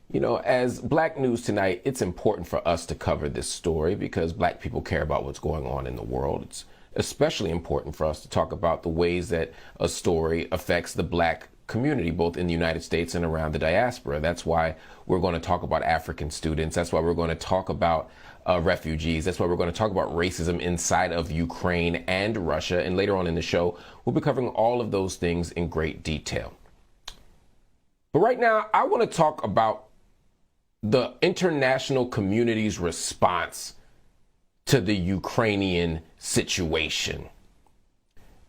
You know, as Black News Tonight, it's important for us to cover this story because Black people care about what's going on in the world. It's especially important for us to talk about the ways that a story affects the Black community, both in the United States and around the diaspora. That's why we're going to talk about African students. That's why we're going to talk about refugees. That's why we're going to talk about racism inside of Ukraine and Russia. And later on in the show, we'll be covering all of those things in great detail. But right now, I want to talk about the international community's response to the Ukrainian situation.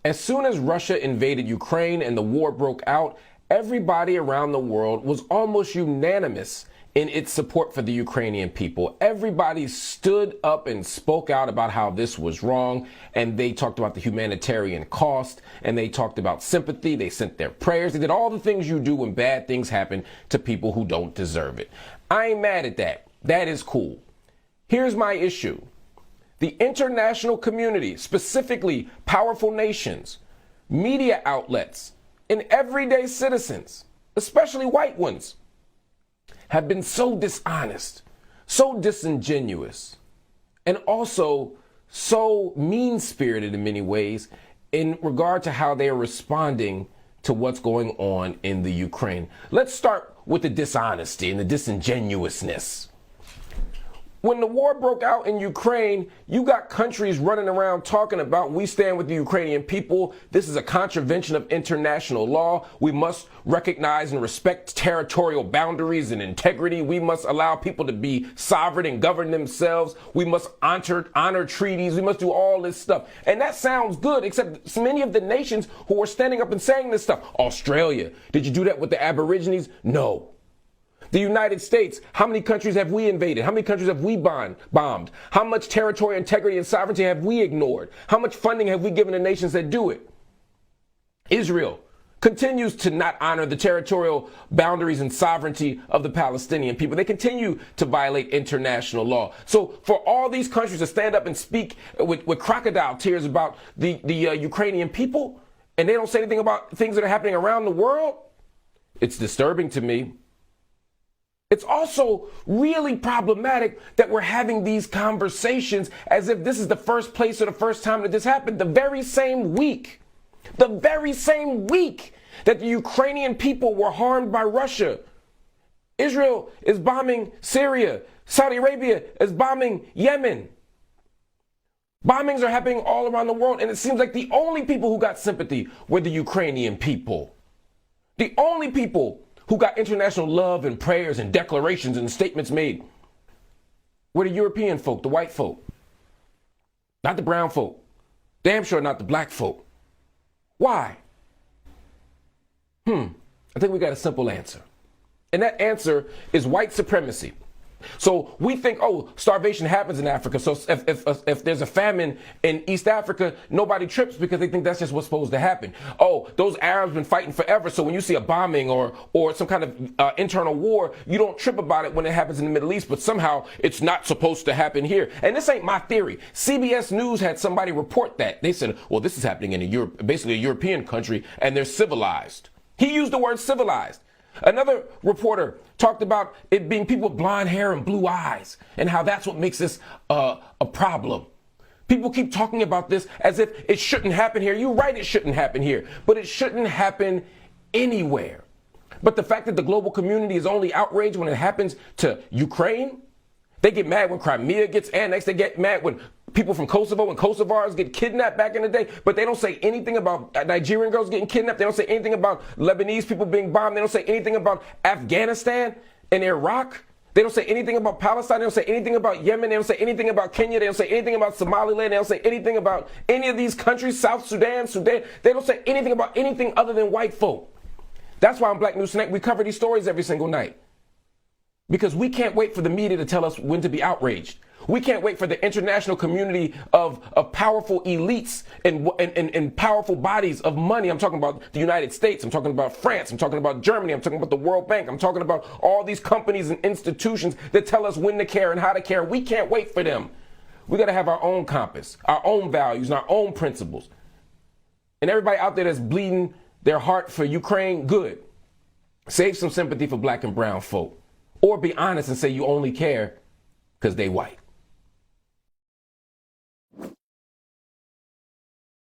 As soon as Russia invaded Ukraine and the war broke out, everybody around the world was almost unanimous in its support for the Ukrainian people. Everybody stood up and spoke out about how this was wrong, and they talked about the humanitarian cost, and they talked about sympathy. They sent their prayers. They did all the things you do when bad things happen to people who don't deserve it. I ain't mad at that. That is cool. Here's my issue. The international community, specifically powerful nations, media outlets, and everyday citizens, especially white ones, have been so dishonest, so disingenuous, and also so mean-spirited in many ways in regard to how they are responding to what's going on in the Ukraine. Let's start with the dishonesty and the disingenuousness. When the war broke out in Ukraine, you got countries running around talking about we stand with the Ukrainian people. This is a contravention of international law. We must recognize and respect territorial boundaries and integrity. We must allow people to be sovereign and govern themselves. We must honor treaties. We must do all this stuff. And that sounds good, except many of the nations who are standing up and saying this stuff. Australia, did you do that with the Aborigines? No. The United States, how many countries have we invaded? How many countries have we bombed? How much territorial integrity and sovereignty have we ignored? How much funding have we given to nations that do it? Israel continues to not honor the territorial boundaries and sovereignty of the Palestinian people. They continue to violate international law. So for all these countries to stand up and speak with crocodile tears about the Ukrainian people, and they don't say anything about things that are happening around the world, it's disturbing to me. It's also really problematic that we're having these conversations as if this is the first place or the first time that this happened. The very same week that the Ukrainian people were harmed by Russia, Israel is bombing Syria. Saudi Arabia is bombing Yemen. Bombings are happening all around the world, and it seems like the only people who got sympathy were the Ukrainian people. The only people who got international love and prayers and declarations and statements made were the European folk, the white folk, not the brown folk, damn sure not the black folk. Why? I think we got a simple answer. And that answer is white supremacy. So we think, oh, starvation happens in Africa. So if there's a famine in East Africa, nobody trips because they think that's just what's supposed to happen. Oh, those Arabs been fighting forever. So when you see a bombing or some kind of internal war, you don't trip about it when it happens in the Middle East, but somehow it's not supposed to happen here. And this ain't my theory. CBS News had somebody report that. They said, well, this is happening in basically a European country, and they're civilized. He used the word civilized. Another reporter talked about it being people with blonde hair and blue eyes and how that's what makes this a problem. People keep talking about this as if it shouldn't happen here. You're right, it shouldn't happen here, but it shouldn't happen anywhere. But the fact that the global community is only outraged when it happens to Ukraine, they get mad when Crimea gets annexed. They get mad when people from Kosovo and Kosovars get kidnapped back in the day, but they don't say anything about Nigerian girls getting kidnapped. They don't say anything about Lebanese people being bombed. They don't say anything about Afghanistan and Iraq. They don't say anything about Palestine. They don't say anything about Yemen. They don't say anything about Kenya. They don't say anything about Somaliland. They don't say anything about any of these countries, South Sudan, Sudan. They don't say anything about anything other than white folk. That's why on Black News Tonight, we cover these stories every single night. Because we can't wait for the media to tell us when to be outraged. We can't wait for the international community of powerful elites and powerful bodies of money. I'm talking about the United States. I'm talking about France. I'm talking about Germany. I'm talking about the World Bank. I'm talking about all these companies and institutions that tell us when to care and how to care. We can't wait for them. We got to have our own compass, our own values, and our own principles. And everybody out there that's bleeding their heart for Ukraine, good. Save some sympathy for black and brown folk. Or be honest and say you only care because they white.